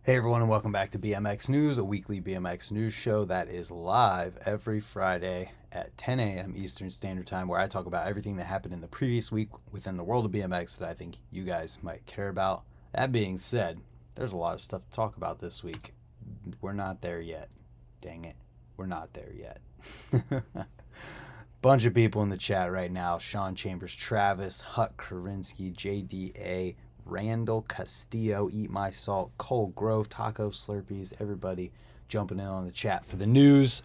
Hey everyone, and welcome back to BMX News, a weekly BMX news show that is live every Friday at 10 a.m. Eastern Standard Time, where I talk about everything that happened in the previous week within the world of BMX that I think you guys might care about. That being said, there's a lot of stuff to talk about this week. We're not there yet. Dang it. We're not there yet. Bunch of people in the chat right now. Sean Chambers, Travis, Huck Karinsky, JDA, Randall Castillo, Eat My Salt, Cole Grove, Taco Slurpees, everybody jumping in on the chat for the news.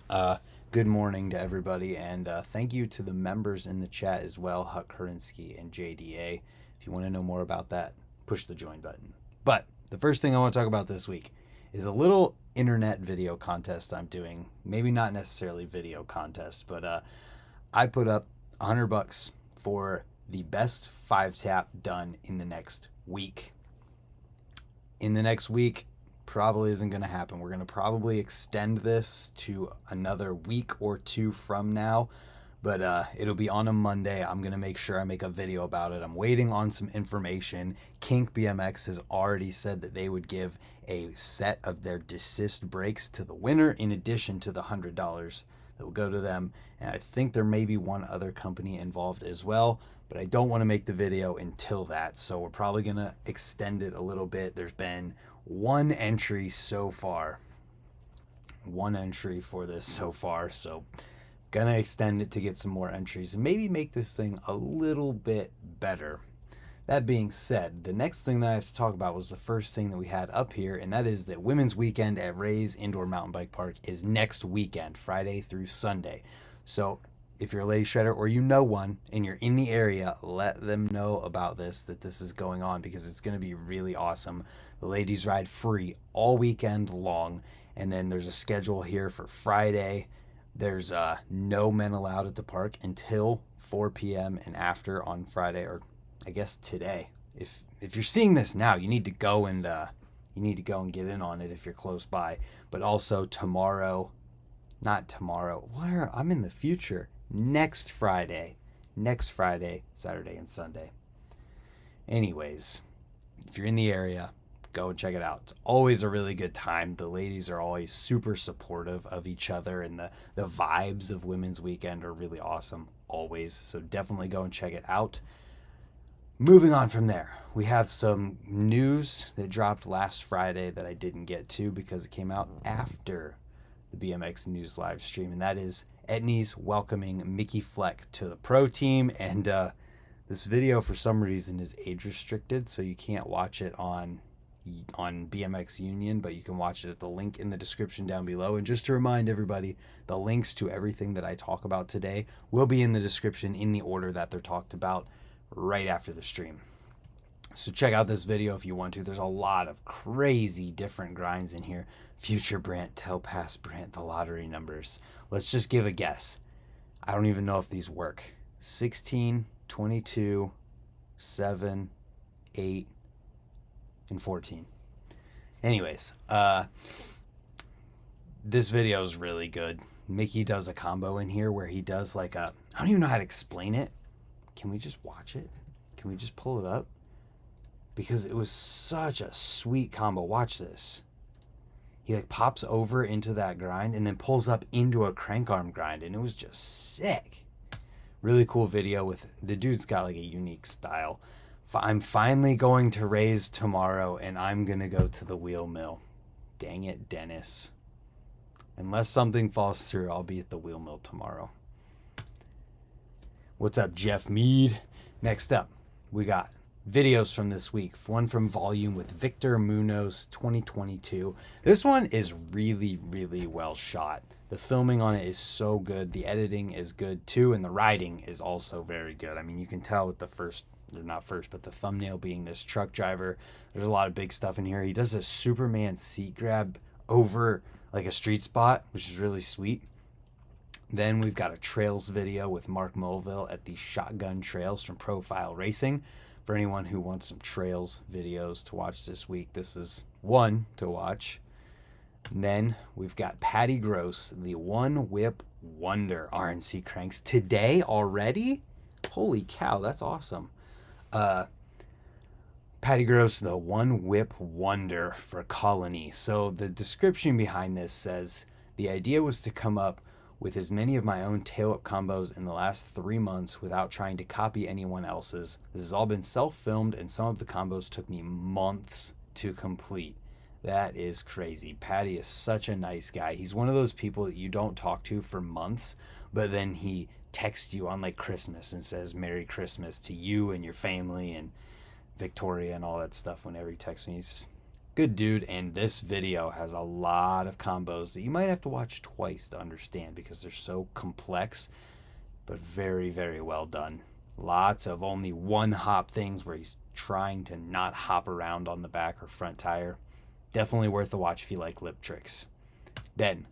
Good morning to everybody, and thank you to the members in the chat as well, Huck Karinsky and JDA. If you want to know more about that, push the join button. But the first thing I want to talk about this week is a little internet video contest I'm doing. Maybe not necessarily video contest, but I put up $100 for the best 5-tap done in the next week. In the next week probably isn't going to happen. We're going to probably extend this to another week or two from now, but it'll be on a Monday. I'm going to make sure I make a video about it. I'm waiting on some information. Kink BMX has already said that they would give a set of their desist brakes to the winner in addition to the $100 that will go to them, and I think there may be one other company involved as well, but I don't want to make the video until that, so we're probably going to extend it a little bit. There's been one entry so far. One entry for this so far, so gonna extend it to get some more entries and maybe make this thing a little bit better. That being said, the next thing that I have to talk about was the first thing that we had up here, and that is that Women's Weekend at Ray's Indoor Mountain Bike Park is next weekend, Friday through Sunday. So if you're a lady shredder or you know one and you're in the area, let them know about this, that this is going on, because it's going to be really awesome. The ladies ride free all weekend long, and then there's a schedule here for Friday. There's no men allowed at the park until 4 p.m. and after on Friday, or I guess today. If you're seeing this now, you need to go and get in on it if you're close by. But also tomorrow, not tomorrow. Where I'm in the future. Next Friday, Saturday and Sunday. Anyways, if you're in the area, go and check it out. It's always a really good time. The ladies are always super supportive of each other, and the vibes of Women's Weekend are really awesome always. So definitely go and check it out. Moving on from there, we have some news that dropped last Friday that I didn't get to because it came out after the BMX News live stream, and that is Etnies welcoming Mickey Fleck to the pro team. And this video, for some reason, is age restricted, so you can't watch it on BMX Union, but you can watch it at the link in the description down below. And just to remind everybody, the links to everything that I talk about today will be in the description in the order that they're talked about right after the stream. So check out this video if you want to. There's a lot of crazy different grinds in here. Future Brant, Tell Past Brant, the lottery numbers. Let's just give a guess. I don't even know if these work. 16, 22, 7, 8, and 14. Anyways, this video is really good. Mickey does a combo in here where he does like a, I don't even know how to explain it. Can we just watch it? Can we just pull it up? Because it was such a sweet combo. Watch this. He like pops over into that grind and then pulls up into a crank arm grind, and it was just sick. Really cool video. With the dude's got like a unique style. I'm finally going to Ray's tomorrow, and I'm gonna go to the wheel mill. Dang it, Dennis. Unless something falls through, I'll be at the wheel mill tomorrow. What's up, Jeff Mead? Next up, we got videos from this week. One from Volume with Victor Munoz 2022. This one is really, really well shot. The filming on it is so good. The editing is good too, and the riding is also very good. I mean, you can tell with the first, or not first, but the thumbnail being this truck driver. There's a lot of big stuff in here. He does a Superman seat grab over like a street spot, which is really sweet. Then we've got a trails video with Mark Mulville at the Shotgun Trails from Profile Racing. For anyone who wants some trails videos to watch this week, this is one to watch. And then we've got Patty Gross, the One Whip Wonder RNC cranks today already. Holy cow, that's awesome. Patty Gross, the one whip wonder for Colony. So the description behind this says, the idea was to come up with as many of my own tail whip combos in the last 3 months without trying to copy anyone else's. This has all been self-filmed, and some of the combos took me months to complete. That is crazy. Patty is such a nice guy. He's one of those people that you don't talk to for months, but then he texts you on like Christmas and says Merry Christmas to you and your family and Victoria and all that stuff whenever he texts me. He's just good dude. And this video has a lot of combos that you might have to watch twice to understand because they're so complex, but very, very well done. Lots of only one hop things where he's trying to not hop around on the back or front tire. Definitely worth a watch if you like lip tricks. Then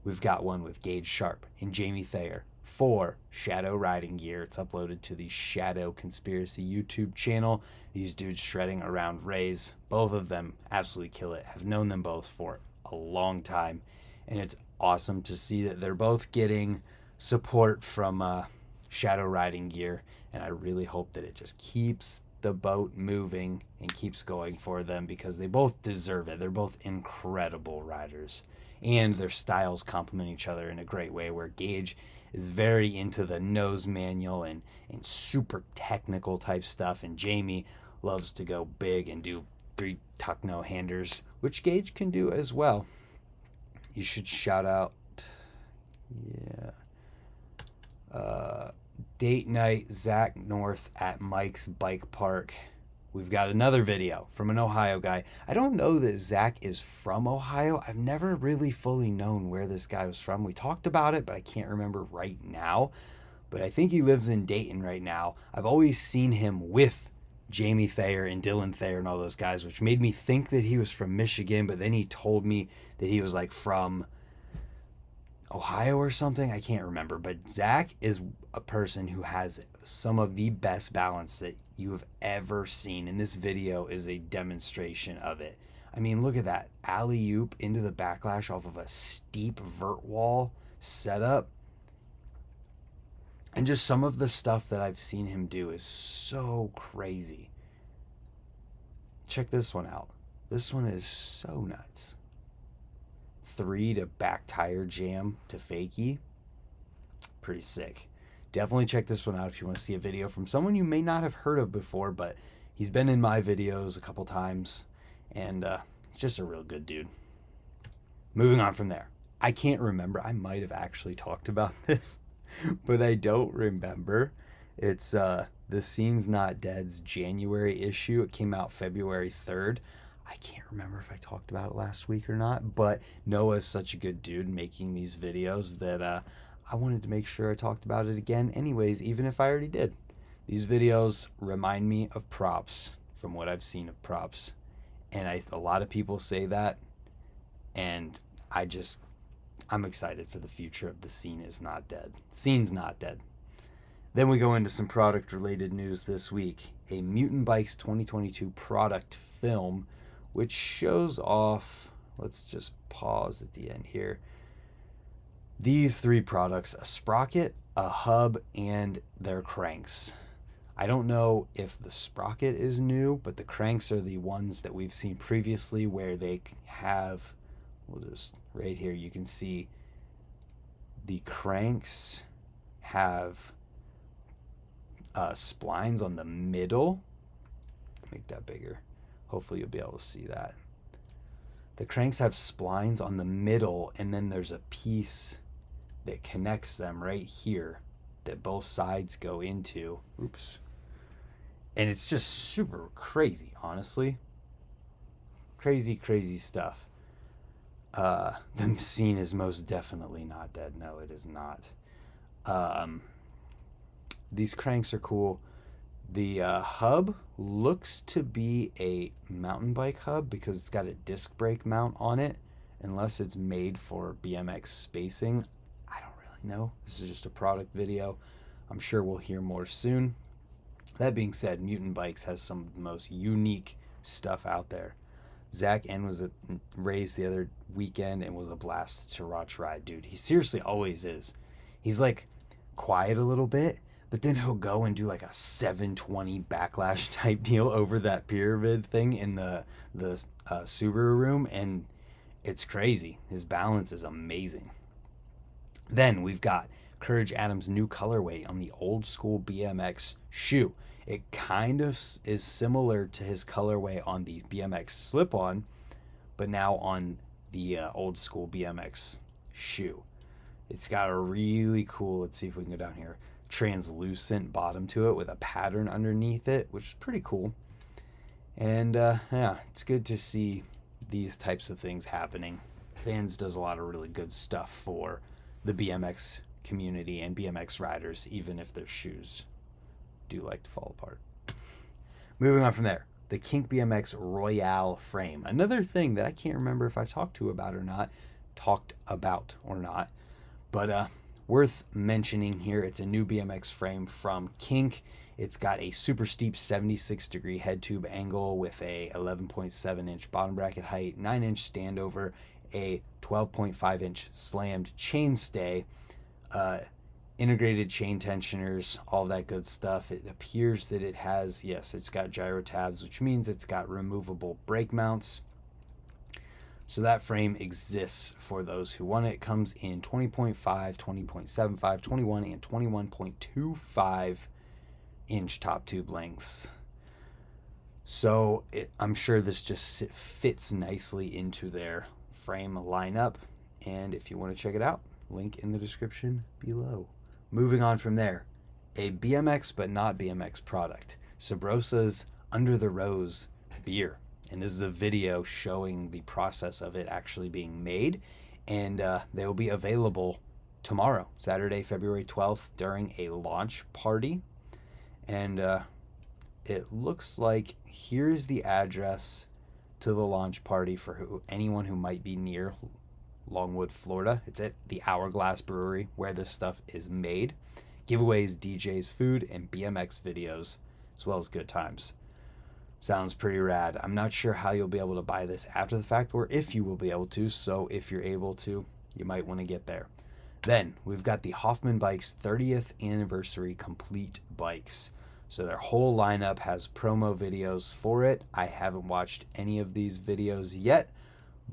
we've got one with Gage Sharp and Jamie Thayer for Shadow riding gear. It's uploaded to the Shadow Conspiracy YouTube channel. These dudes shredding around Rays. Both of them absolutely kill it. Have known them both for a long time, and it's awesome to see that they're both getting support from Shadow riding gear, and I really hope that it just keeps the boat moving and keeps going for them because they both deserve it. They're both incredible riders, and their styles complement each other in a great way, where Gage is very into the nose manual and super technical type stuff, and Jamie loves to go big and do 3 tuck no handers, which Gage can do as well. You should shout out date night Zach North at Mike's Bike Park. We've got another video from an Ohio guy. I don't know that Zach is from Ohio. I've never really fully known where this guy was from. We talked about it, but I can't remember right now. But I think he lives in Dayton right now. I've always seen him with Jamie Thayer and Dylan Thayer and all those guys, which made me think that he was from Michigan, but then he told me that he was like from Ohio or something. I can't remember, but Zach is a person who has some of the best balance that you have ever seen, and this video is a demonstration of it. I mean, look at that alley-oop into the backlash off of a steep vert wall setup, and just some of the stuff that I've seen him do is so crazy. Check this one out. This one is so nuts. 3 to back tire jam to fakie. Pretty sick. Definitely check this one out if you want to see a video from someone you may not have heard of before, but he's been in my videos a couple times, and he's just a real good dude. Moving on from there. I can't remember. I might have actually talked about this, but I don't remember. It's The Scene's Not Dead's January issue. It came out February 3rd. I can't remember if I talked about it last week or not, but Noah's such a good dude making these videos that I wanted to make sure I talked about it again anyways, even if I already did. These videos remind me of props from what I've seen of props, and a lot of people say that, and I'm excited for the future of The Scene is Not Dead. Scene's Not Dead. Then we go into some product related news this week. A Mutant Bikes 2022 product film, which shows off, let's just pause at the end here, these 3 products: a sprocket, a hub, and their cranks. I don't know if the sprocket is new, but the cranks are the ones that we've seen previously where they have, we'll just, right here, you can see the cranks have splines on the middle. Make that bigger. Hopefully you'll be able to see that. The cranks have splines on the middle, and then there's a piece that connects them right here that both sides go into. Oops. And it's just super crazy, honestly. Crazy, crazy stuff. The Scene is most definitely not dead. No, it is not. These cranks are cool. The hub looks to be a mountain bike hub because it's got a disc brake mount on it, unless it's made for BMX spacing. I don't really know. This is just a product video. I'm sure we'll hear more soon. That being said, Mutant Bikes has some of the most unique stuff out there. Zach N was at Ray's the other weekend and was a blast to watch ride, dude. He seriously always is. He's like quiet a little bit, but then he'll go and do like a 720 backlash type deal over that pyramid thing in the Subaru room, and it's crazy. His balance is amazing. Then we've got Courage Adams' new colorway on the old school BMX shoe. It kind of is similar to his colorway on the BMX slip-on, but now on the old school BMX shoe. It's got a really cool, let's see if we can go down here, translucent bottom to it with a pattern underneath it, which is pretty cool. And yeah, it's good to see these types of things happening. Vans does a lot of really good stuff for the BMX community and BMX riders, even if their shoes do like to fall apart. Moving on from there, the Kink BMX Royale frame. Another thing that I can't remember if I've talked about or not, but worth mentioning here, it's a new BMX frame from Kink. It's got a super steep 76-degree head tube angle with a 11.7-inch bottom bracket height, 9-inch standover, a 12.5-inch slammed chainstay, integrated chain tensioners, all that good stuff. It appears that it has, yes, it's got gyro tabs, which means it's got removable brake mounts. So that frame exists for those who want it. It comes in 20.5, 20.75, 21, and 21.25 inch top tube lengths. So I'm sure this just fits nicely into their frame lineup. And if you want to check it out, link in the description below. Moving on from there, a BMX but not BMX product, Sabrosa's Under the Rose beer. And this is a video showing the process of it actually being made. And they will be available tomorrow, Saturday, February 12th, during a launch party. And it looks like here's the address to the launch party for anyone who might be near Longwood, Florida. It's at the Hourglass Brewery where this stuff is made. Giveaways, DJs, food, and BMX videos, as well as good times. Sounds pretty rad. I'm not sure how you'll be able to buy this after the fact or if you will be able to, so if you're able to, you might want to get there. Then we've got the Hoffman Bikes 30th anniversary complete bikes. So their whole lineup has promo videos for it. I haven't watched any of these videos yet,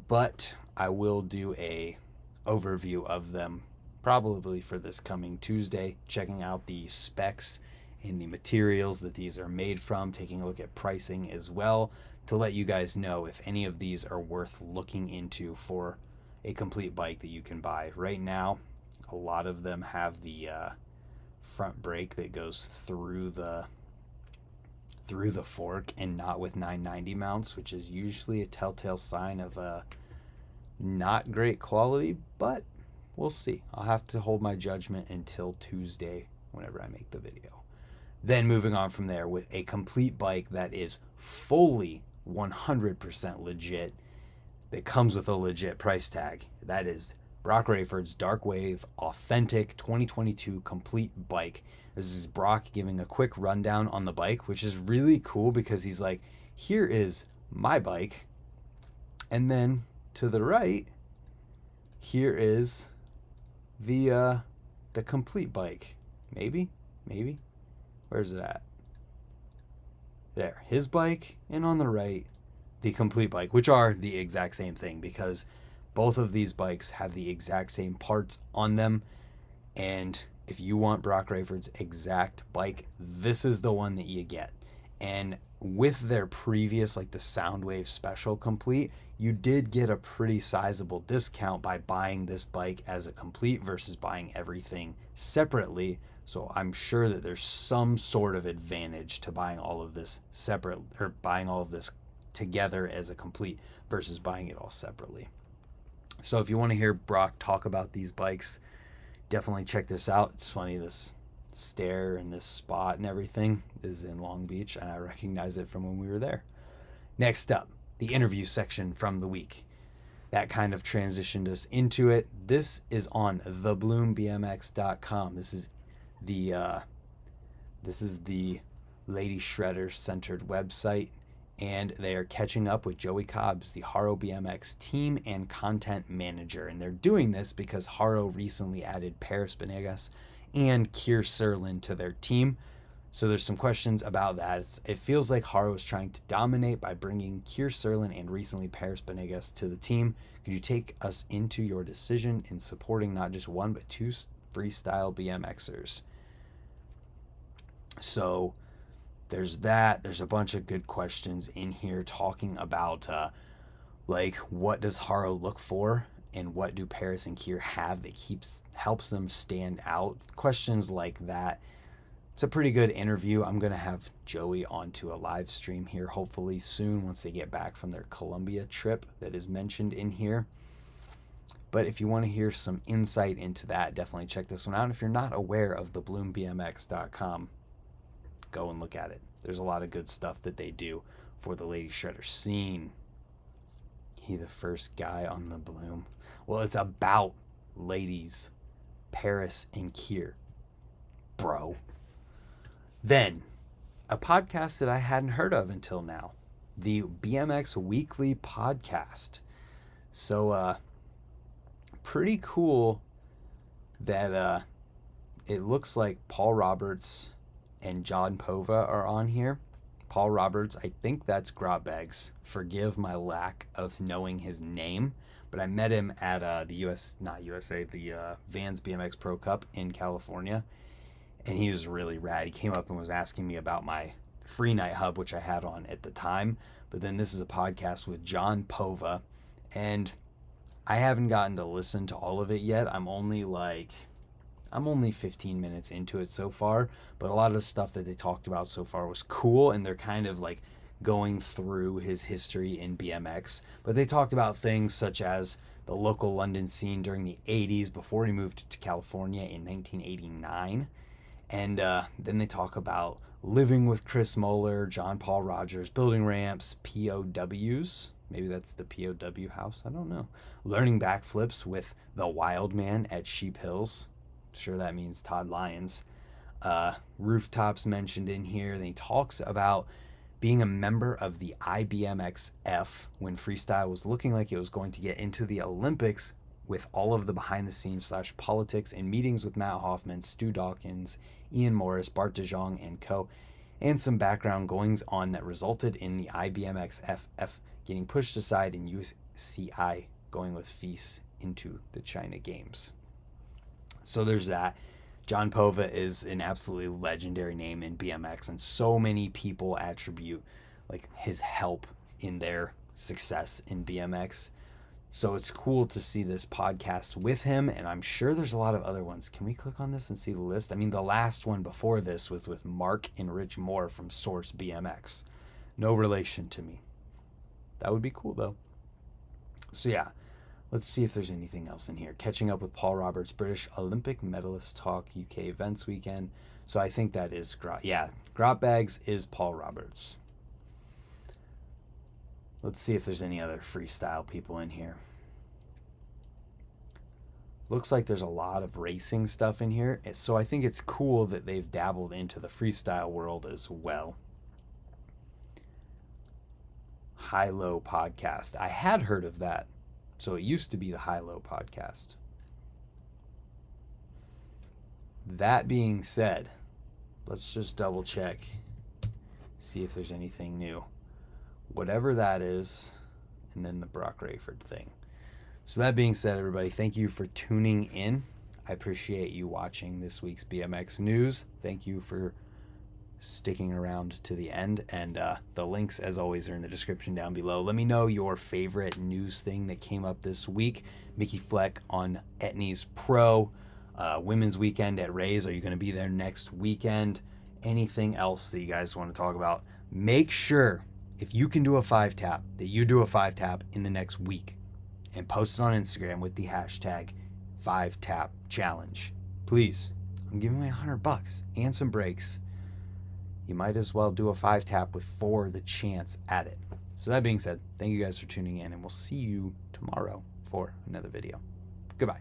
but I will do a overview of them probably for this coming Tuesday, checking out the specs and the materials that these are made from, taking a look at pricing as well, to let you guys know if any of these are worth looking into for a complete bike that you can buy. Right now, a lot of them have the front brake that goes through the fork and not with 990 mounts, which is usually a telltale sign of not great quality, but we'll see. I'll have to hold my judgment until Tuesday whenever I make the video. Then moving on from there with a complete bike that is fully 100% legit, that comes with a legit price tag. That is Brock Rayford's Dark Wave Authentic 2022 complete bike. This is Brock giving a quick rundown on the bike, which is really cool because he's like, here is my bike, and then to the right, here is the complete bike. Maybe. Where's it at? There, his bike, and on the right, the complete bike, which are the exact same thing because both of these bikes have the exact same parts on them. And if you want Brock Rayford's exact bike, this is the one that you get. And with their previous, like the Soundwave Special Complete, you did get a pretty sizable discount by buying this bike as a complete versus buying everything separately. So I'm sure that there's some sort of advantage to buying all of this separate, or buying all of this together as a complete versus buying it all separately. So if you want to hear Brock talk about these bikes, definitely check this out. It's funny, this stair and this spot and everything is in Long Beach, and I recognize it from when we were there. Next up, the interview section from the week. That kind of transitioned us into it. This is on thebloombmx.com. This is the Lady Shredder centered website, and they are catching up with Joey Cobbs, the Haro BMX team and content manager. And they're doing this because Haro recently added Paris Benegas and Keir Serlin to their team. So there's some questions about that. It feels like Haro is trying to dominate by bringing Keir Serlin and recently Paris Benegas to the team. Could you take us into your decision in supporting not just one but two freestyle BMXers? So there's that. There's a bunch of good questions in here talking about like what does Haro look for and what do Paris and Keir have that helps them stand out. Questions like that. It's a pretty good interview. I'm going to have Joey onto a live stream here hopefully soon once they get back from their Colombia trip that is mentioned in here. But if you want to hear some insight into that, definitely check this one out. If you're not aware of the bloombmx.com, go and look at it. There's a lot of good stuff that they do for the Lady Shredder scene. He the first guy on the Bloom. Well, it's about ladies, Paris and Keir. Bro. Then, a podcast that I hadn't heard of until now, the BMX Weekly podcast. So, pretty cool that it looks like Paul Roberts and John Pova are on here. Paul Roberts, I think that's Grotbags. Forgive my lack of knowing his name, but I met him at the Vans BMX Pro Cup in California. And he was really rad. He came up and was asking me about my free night hub, which I had on at the time. But then this is a podcast with John Pova. And I haven't gotten to listen to all of it yet. I'm only 15 minutes into it so far. But a lot of the stuff that they talked about so far was cool. And they're kind of like going through his history in BMX. But they talked about things such as the local London scene during the 80s before he moved to California in 1989. And then they talk about living with Chris Moeller, John Paul Rogers, building ramps, POWs. Maybe that's the POW house. I don't know. Learning backflips with the Wild Man at Sheep Hills. I'm sure that means Todd Lyons. Rooftops mentioned in here. Then he talks about being a member of the IBMXF when freestyle was looking like it was going to get into the Olympics, with all of the behind-the-scenes / politics and meetings with Matt Hoffman, Stu Dawkins, Ian Morris, Bart DeJong, and co., and some background goings-on that resulted in the IBMXFF getting pushed aside and UCI going with FIS into the China Games. So there's that. John Pova is an absolutely legendary name in BMX, and so many people attribute like his help in their success in BMX. So it's cool to see this podcast with him, and I'm sure there's a lot of other ones. Can we click on this and see the list? I mean, the last one before this was with Mark and Rich Moore from Source BMX. No relation to me. That would be cool, though. So yeah, let's see if there's anything else in here. Catching up with Paul Roberts, British Olympic Medalist Talk, UK Events Weekend. So I think that is Grotbags is Paul Roberts. Let's see if there's any other freestyle people in here. Looks like there's a lot of racing stuff in here. So I think it's cool that they've dabbled into the freestyle world as well. High Low Podcast. I had heard of that. So it used to be the High Low Podcast. That being said, let's just double check. See if there's anything new. Whatever that is, and then the Brock Rayford thing. So that being said, everybody, thank you for tuning in. I appreciate you watching this week's BMX news. Thank you for sticking around to the end, and the links, as always, are in the description down below. Let me know your favorite news thing that came up this week. Mickey Fleck on Etnies Pro, Women's Weekend at Ray's. Are you going to be there next weekend? Anything else that you guys want to talk about? Make sure, if you can do a 5-tap, that you do a 5-tap in the next week and post it on Instagram with the hashtag 5-tap challenge. Please, I'm giving away $100 and some breaks. You might as well do a 5-tap for the chance at it. So that being said, thank you guys for tuning in, and we'll see you tomorrow for another video. Goodbye.